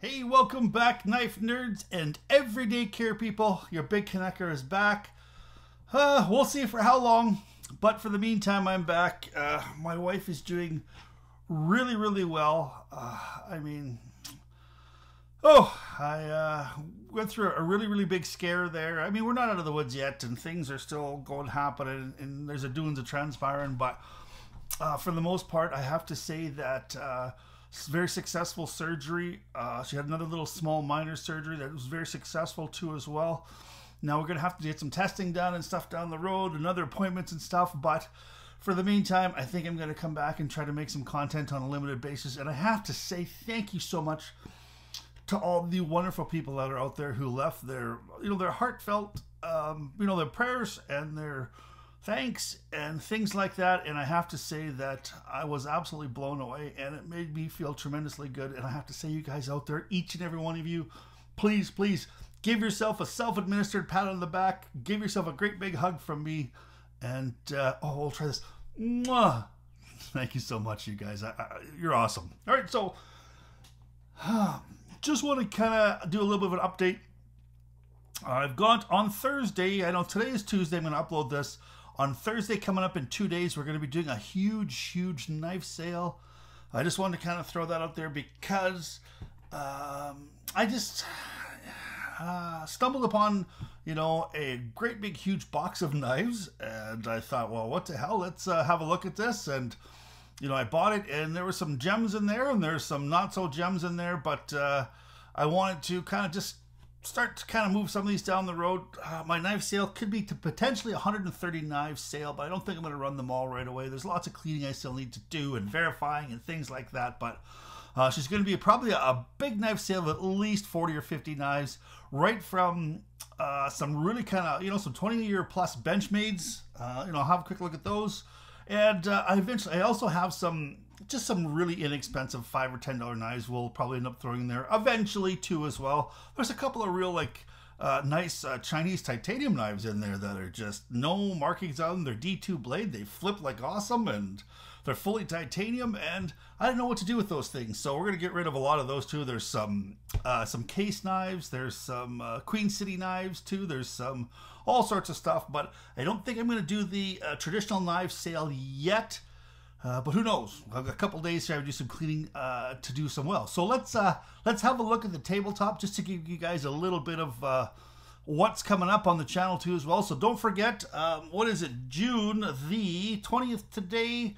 Hey, welcome back, knife nerds and everyday care people. Your Big Canucker is back. We'll see for how long, but for the meantime, I'm back. My wife is doing really well. I went through a really big scare there. I mean, we're not out of the woods yet, and things are still going to happen, and there's a doings of transpiring, but for the most part, I have to say that very successful surgery. She had another little small minor surgery that was very successful too as well. Now we're going to have to get some testing done and stuff down the road and other appointments and stuff, but for the meantime, I think I'm going to come back and try to make some content on a limited basis. And I have to say thank you so much to all the wonderful people that are out there who left their, their heartfelt, their prayers and their thanks and things like that. And I have to say that I was absolutely blown away, and it made me feel tremendously good. And I have to say, you guys out there, each and every one of you, please give yourself a self-administered pat on the back. Give yourself a great big hug from me. And we'll try this. Mwah! Thank you so much, you guys. You're awesome. All right, so just want to kind of do a little bit of an update. I've got on Thursday, I know today is Tuesday, I'm going to upload this. On Thursday, coming up in 2 days, we're going to be doing a huge knife sale. I just wanted to kind of throw that out there because I just stumbled upon, a great big huge box of knives, and I thought, well, what the hell? Let's have a look at this. And I bought it, and there were some gems in there, and there's some not so gems in there, but I wanted to kind of just start to kind of move some of these down the road. My knife sale could be to potentially 130 knives sale, but I don't think I'm going to run them all right away. There's lots of cleaning I still need to do and verifying and things like that, but she's going to be probably a big knife sale of at least 40 or 50 knives, right from some really kind of, some 20-year plus Benchmades. I'll have a quick look at those. And I also have some really inexpensive $5 or $10 knives we'll probably end up throwing in there eventually too as well. There's a couple of real nice Chinese titanium knives in there that are just no markings on them. They're D2 blade. They flip like awesome, and they're fully titanium, and I don't know what to do with those things. So we're going to get rid of a lot of those too. There's some case knives. There's some Queen City knives too. There's some all sorts of stuff, but I don't think I'm going to do the traditional knife sale yet. But who knows? I've got a couple days here. I do some cleaning to do some well. So let's have a look at the tabletop just to give you guys a little bit of what's coming up on the channel too as well. So don't forget, what is it? June the 20th today.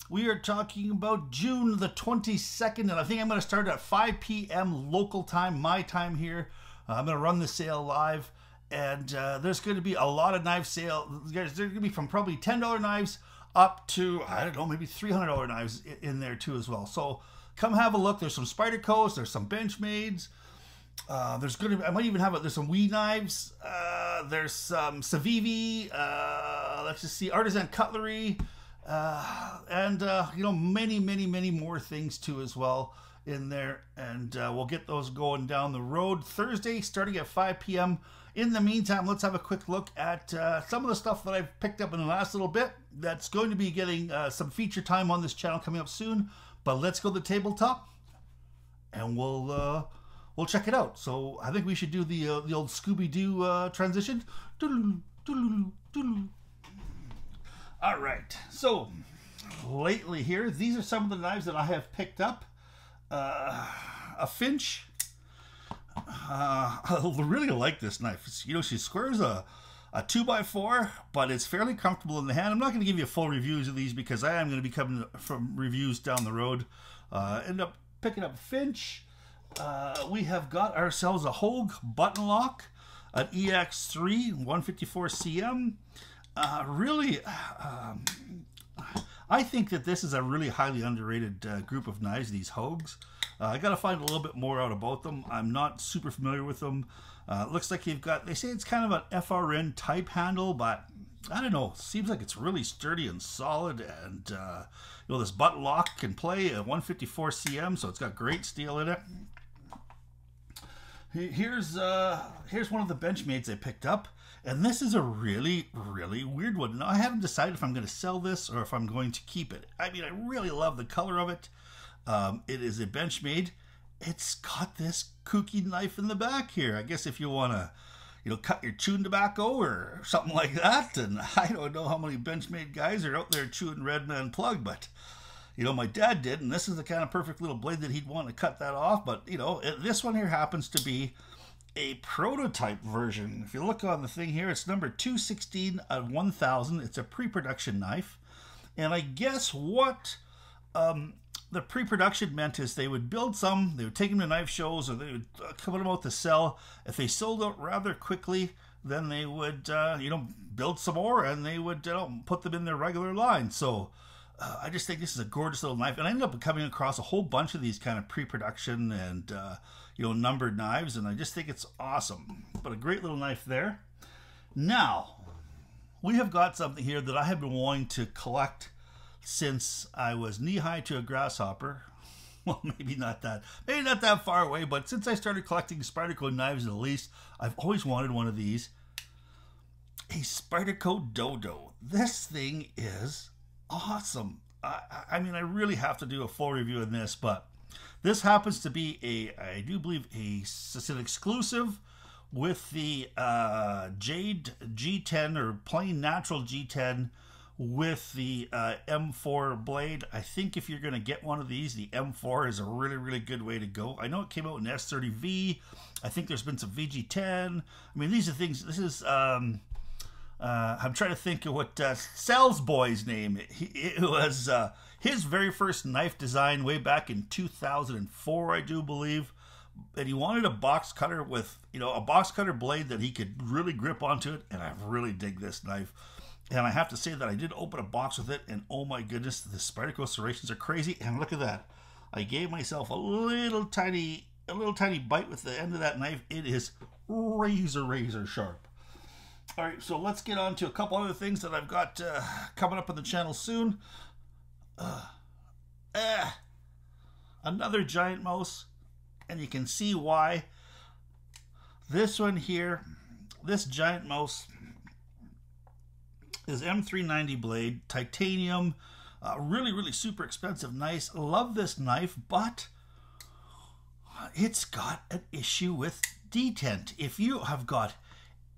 We are talking about June the 22nd, and I think I'm going to start at 5 p.m. local time, my time here. I'm going to run the sale live, and there's going to be a lot of knife sale. There's going to be from probably $10 knives up to, I don't know, maybe $300 knives in there too as well. So come have a look. There's some Spydercos, there's some Benchmades. There's going to be, I might even have there's some Wee knives. There's some Civivi. Let's just see, artisan cutlery. And many more things too as well in there, and we'll get those going down the road Thursday starting at 5 p.m. In the meantime, let's have a quick look at some of the stuff that I've picked up in the last little bit that's going to be getting some feature time on this channel coming up soon. But let's go to the tabletop, and we'll check it out. So I think we should do the old Scooby-Doo transition. All right, so lately here, these are some of the knives that I have picked up. A Finch. I really like this knife. She squares a 2x4, but it's fairly comfortable in the hand. I'm not going to give you full reviews of these because I am going to be coming from reviews down the road. End up picking up Finch. We have got ourselves a Hogue button lock, an EX3 154 CM. I think that this is a really highly underrated group of knives, these Hogues. I got to find a little bit more out about them. I'm not super familiar with them. Looks like they say it's kind of an FRN type handle, but I don't know. Seems like it's really sturdy and solid, and this button lock can play a 154 CM, so it's got great steel in it. Here's one of the Benchmades I picked up, and this is a really weird one. Now, I haven't decided if I'm going to sell this or if I'm going to keep it. I mean, I really love the color of it. It is a Benchmade, it's got this kooky knife in the back here. I guess if you want to, cut your chewing tobacco or something like that. And I don't know how many Benchmade guys are out there chewing Red Man Plug, but my dad did, and this is the kind of perfect little blade that he'd want to cut that off. But this one here happens to be a prototype version. If you look on the thing here, it's number 216 of 1000. It's a pre-production knife, and I guess what the pre-production meant is they would build some, they would take them to knife shows, or they would come them out to sell. If they sold out rather quickly, then they would, build some more, and they would put them in their regular line. So I just think this is a gorgeous little knife, and I ended up coming across a whole bunch of these kind of pre-production and numbered knives, and I just think it's awesome. But a great little knife there. Now, we have got something here that I have been wanting to collect since I was knee-high to a grasshopper. Well, maybe not that far away, but since I started collecting Spyderco knives at least, I've always wanted one of these. A Spyderco Dodo. This thing is awesome. I mean, I really have to do a full review of this, but this happens to be I do believe it's an exclusive with the Jade G10 or plain natural G10 with the M4 blade. I think if you're going to get one of these, the M4 is a really, really good way to go. I know it came out in S30V. I think there's been some VG10. I mean, these are things, this is, I'm trying to think of what Sal's boy's name. It was his very first knife design way back in 2004, I do believe. And he wanted a box cutter with, a box cutter blade that he could really grip onto it. And I really dig this knife. And I have to say that I did open a box with it, and oh my goodness, the Spyderco serrations are crazy. And look at that. I gave myself a little tiny bite with the end of that knife. It is razor sharp. All right, so let's get on to a couple other things that I've got coming up on the channel soon. Another giant mouse, and you can see why. This one here, this giant mouse is M390 blade, titanium, really super expensive, nice. Love this knife, but it's got an issue with detent. If you have got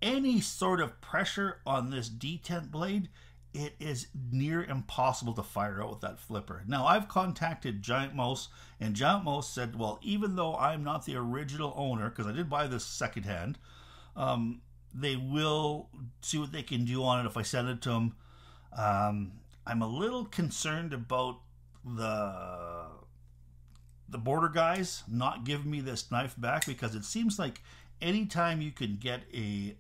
any sort of pressure on this detent blade, it is near impossible to fire out with that flipper. Now, I've contacted Giant Mouse, and Giant Mouse said, well, even though I'm not the original owner, because I did buy this secondhand, they will see what they can do on it if I send it to them. I'm a little concerned about the border guys not giving me this knife back, because it seems like anytime you can get a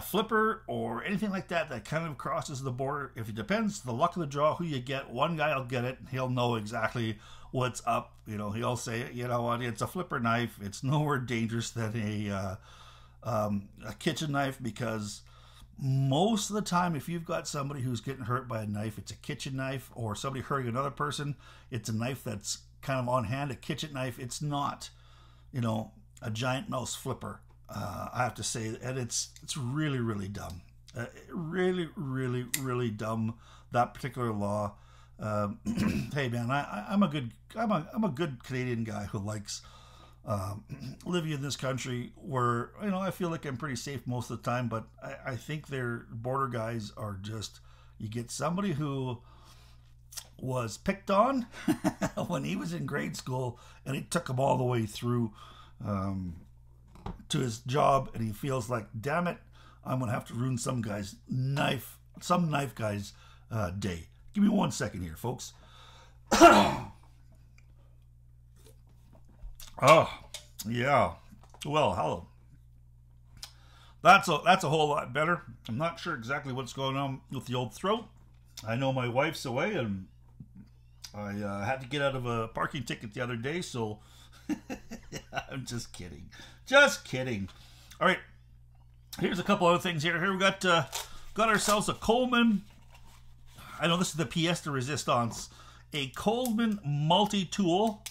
flipper or anything like that that kind of crosses the border, if it depends the luck of the draw who you get, one guy will get it, he'll know exactly what's up. He'll say, you know what, it's a flipper knife, it's nowhere dangerous than a kitchen knife, because most of the time if you've got somebody who's getting hurt by a knife, it's a kitchen knife, or somebody hurting another person, it's a knife that's kind of on hand, a kitchen knife. It's not, a giant mouse flipper, I have to say, and it's really dumb. Really dumb, that particular law. Hey man, I'm a good Canadian guy who likes living in this country where, I feel like I'm pretty safe most of the time, but I think their border guys are just, you get somebody who was picked on when he was in grade school, and it took him all the way through to his job, and he feels like, damn it, I'm gonna have to ruin some knife guy's day. Give me 1 second here, folks. Oh, yeah. Well, hello. That's a whole lot better. I'm not sure exactly what's going on with the old throat. I know my wife's away, and I had to get out of a parking ticket the other day, so I'm just kidding. Just kidding. All right. Here's a couple other things here. Here we got ourselves a Coleman. I know this is the pièce de résistance. A Coleman multi-tool.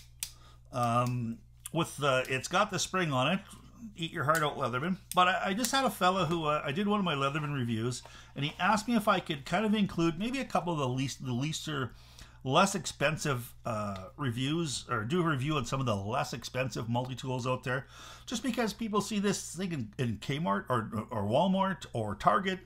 It's got the spring on it. Eat your heart out, Leatherman. But I just had a fella who I did one of my Leatherman reviews, and he asked me if I could kind of include maybe a couple of the leaser less expensive reviews, or do a review on some of the less expensive multi-tools out there, just because people see this thing in Kmart or Walmart or Target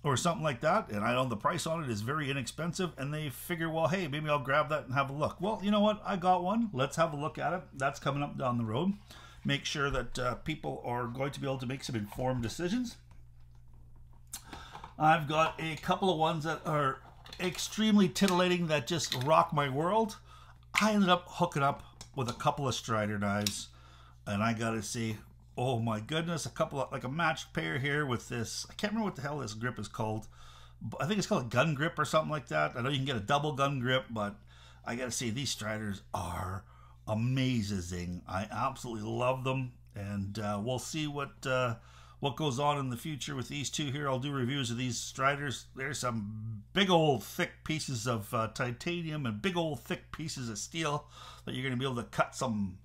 or something like that, and I know the price on it is very inexpensive, and they figure, well, hey, maybe I'll grab that and have a look. Well, you know what? I got one. Let's have a look at it. That's coming up down the road. Make sure that people are going to be able to make some informed decisions. I've got a couple of ones that are extremely titillating that just rock my world. I ended up hooking up with a couple of Strider knives, and I gotta say, oh my goodness, a couple of, like a matched pair here with this, I can't remember what the hell this grip is called. I think it's called a gun grip or something like that. I know you can get a double gun grip, but I gotta say, these Striders are amazing. I absolutely love them, and we'll see what goes on in the future with these two here. I'll do reviews of these Striders. There's some big old thick pieces of titanium and big old thick pieces of steel that you're going to be able to cut some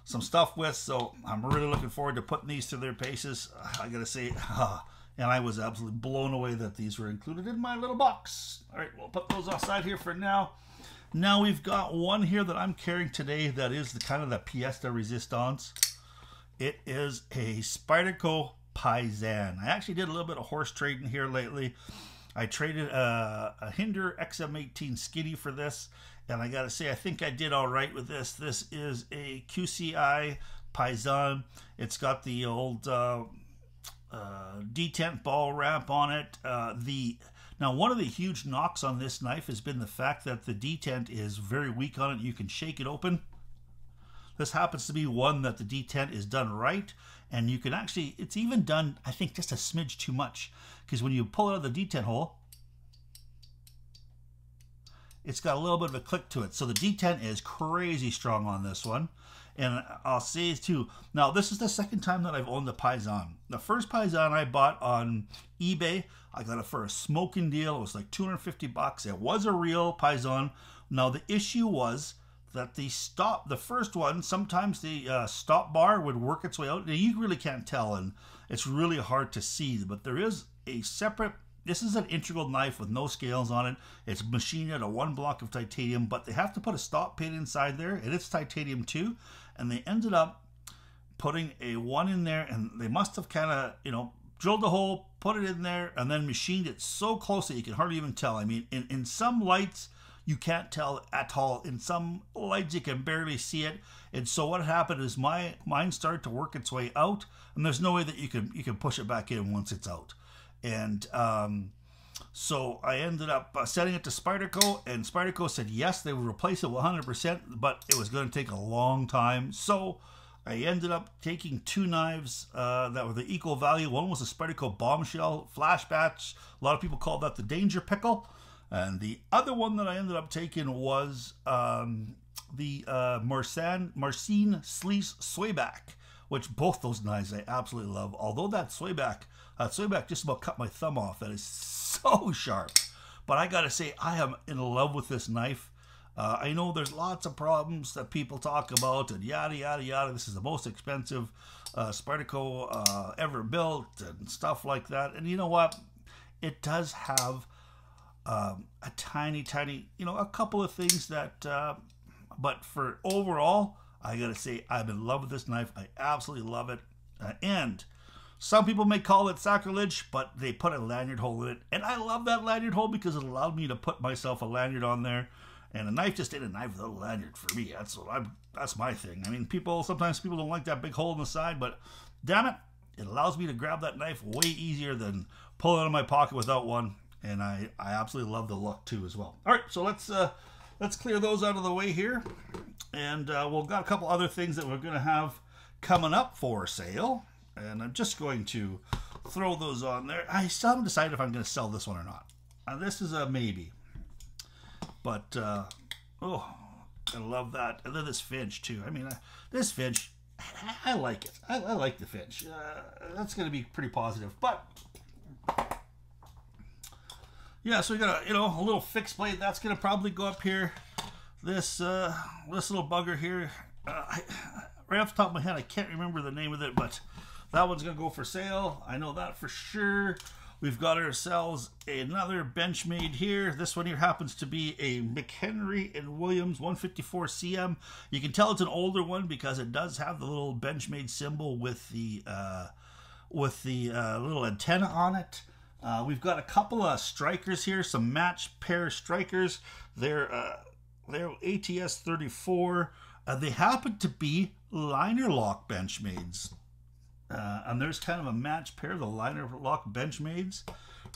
stuff with. So I'm really looking forward to putting these through their paces. I gotta say, and I was absolutely blown away that these were included in my little box. All right, we'll put those aside here for now. Now we've got one here that I'm carrying today that is the kind of the pièce de résistance. It is a Spyderco Paisan. I actually did a little bit of horse trading here lately. I traded a Hinder XM18 Skinny for this, and I gotta say, I think I did all right with this. This is a QCI Paisan. It's got the old detent ball wrap on it. Now, one of the huge knocks on this knife has been the fact that the detent is very weak on it. You can shake it open. This happens to be one that the detent is done right, and you can actually, it's even done, I think, just a smidge too much, because when you pull it out of the detent hole, it's got a little bit of a click to it. So the detent is crazy strong on this one. And I'll say too, now this is the second time that I've owned the Paisan. The first Paisan I bought on eBay, I got it for a smoking deal. It was like 250 bucks. It was a real Paisan. Now the issue was that the first one, sometimes the stop bar would work its way out. Now, you really can't tell, and it's really hard to see, but there is a separate, this is an integral knife with no scales on it. It's machined out of one block of titanium, but they have to put a stop pin inside there, and it's titanium too, and they ended up putting a one in there, and they must have kind of, drilled a hole, put it in there, and then machined it so close that you can hardly even tell. I mean, in some lights, you can't tell at all. In some lights, you can barely see it. And so what happened is mine started to work its way out, and there's no way that you can push it back in once it's out. And so I ended up sending it to Spyderco, and Spyderco said yes, they would replace it 100%, but it was going to take a long time. So I ended up taking two knives that were the equal value. One was a Spyderco Bombshell Flash Batch. A lot of people call that the Danger Pickle. And the other one that I ended up taking was the Marcin Sleece Swayback, which both those knives I absolutely love. Although that Swayback just about cut my thumb off. That is so sharp. But I gotta say, I am in love with this knife. I know there's lots of problems that people talk about and yada, yada, yada. This is the most expensive Spyderco ever built and stuff like that. And you know what? It does have a tiny, a couple of things that, but for overall, I gotta say, I'm in love with this knife. I absolutely love it. And some people may call it sacrilege, but they put a lanyard hole in it. And I love that lanyard hole because it allowed me to put myself a lanyard on there. And a knife just ain't a knife without a lanyard for me. That's my thing. I mean, sometimes people don't like that big hole in the side, but damn it, it allows me to grab that knife way easier than pull it out of my pocket without one. And I absolutely love the look too as well. All right, so let's clear those out of the way here. And we've got a couple other things that we're going to have coming up for sale. And I'm just going to throw those on there. I still haven't decided if I'm going to sell this one or not. This is a maybe. But, oh, I love that. And then this Finch too. I mean, this Finch, I like it. I like the Finch. That's going to be pretty positive. But yeah, so we got a little fixed blade. That's going to probably go up here. This little bugger here, right off the top of my head, I can't remember the name of it, but that one's going to go for sale. I know that for sure. We've got ourselves another Benchmade here. This one here happens to be a McHenry & Williams 154 CM. You can tell it's an older one because it does have the little Benchmade symbol with the little antenna on it. We've got a couple of strikers here, some match pair strikers. They're ATS 34. They happen to be liner lock Benchmades. And there's kind of a match pair, the liner lock Benchmades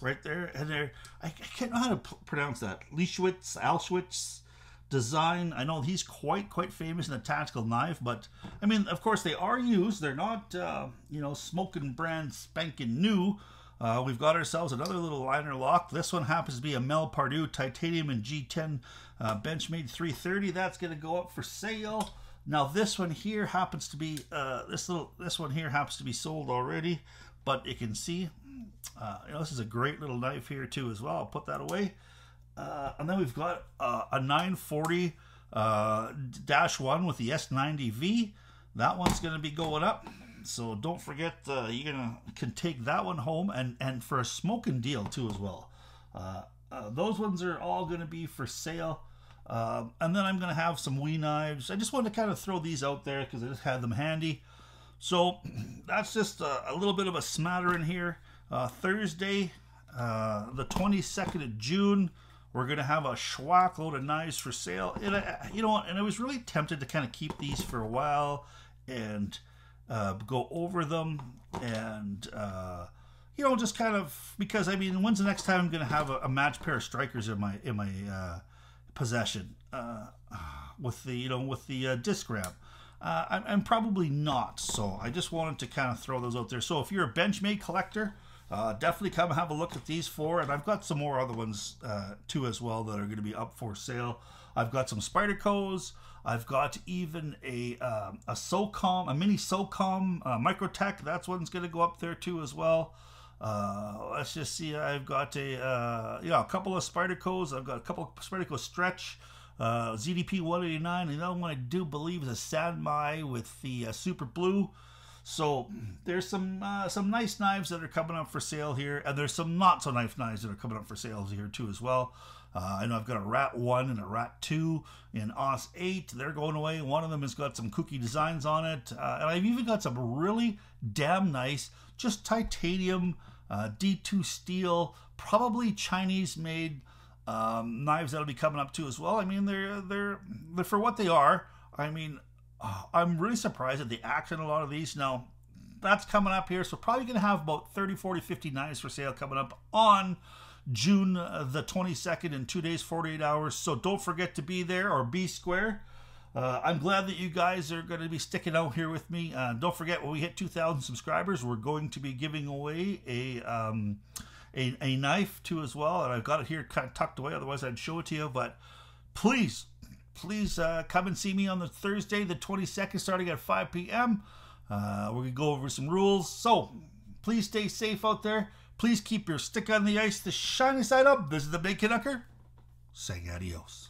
right there. And they're, I can't know how to pronounce that. Alschwitz design. I know he's quite famous in the tactical knife, but I mean, of course, they are used. They're not, you know, smoking brand spanking new. We've got ourselves another little liner lock. This one happens to be a Mel Pardue titanium and G10 Benchmade 330. That's going to go up for sale. Now this one here happens to be this one here happens to be sold already, but you can see, you know, this is a great little knife here too as well. I'll put that away. And then we've got a 940-1 with the S90V. That one's going to be going up. So don't forget, can take that one home and for a smoking deal too as well. Those ones are all going to be for sale. And then I'm going to have some Wee knives. I just wanted to kind of throw these out there because I just had them handy. So that's just a little bit of a smattering here. Thursday, the 22nd of June, we're going to have a schwack load of knives for sale. And you know, and I was really tempted to kind of keep these for a while and go over them and you know, just kind of, because I mean, when's the next time I'm going to have a match pair of strikers in my possession with the disc ramp? I'm probably not, so I just wanted to kind of throw those out there. So if you're a Benchmade collector, definitely come and have a look at these four, and I've got some more other ones too as well that are going to be up for sale. I've got some Spydercos. I've got even a SOCOM, a mini SOCOM Microtech. That's one's going to go up there too as well. Let's just see. I've got a couple of Spydercos. I've got a couple of Spyderco Stretch, ZDP 189. And the other one I do believe is a Sanmai with the Super Blue. So there's some nice knives that are coming up for sale here, and there's some not so nice knives that are coming up for sale here too as well. I know I've got a Rat 1 and a Rat 2 in AUS 8. They're going away. One of them has got some kooky designs on it. And I've even got some really damn nice, just titanium, D2 steel, probably Chinese-made knives that'll be coming up too as well. I mean, they're for what they are. I mean, I'm really surprised at the action in a lot of these. Now, that's coming up here, so probably going to have about 30, 40, 50 knives for sale coming up on June the 22nd in 2 days, 48 hours. So don't forget to be there, or be square. I'm glad that you guys are going to be sticking out here with me. Don't forget, when we hit 2,000 subscribers, we're going to be giving away a knife too as well. And I've got it here kind of tucked away, otherwise I'd show it to you. But please come and see me on the Thursday, the 22nd, starting at 5 p.m. We're going to go over some rules. So please stay safe out there. Please keep your stick on the ice, the shiny side up. This is the Big Canucker saying adios.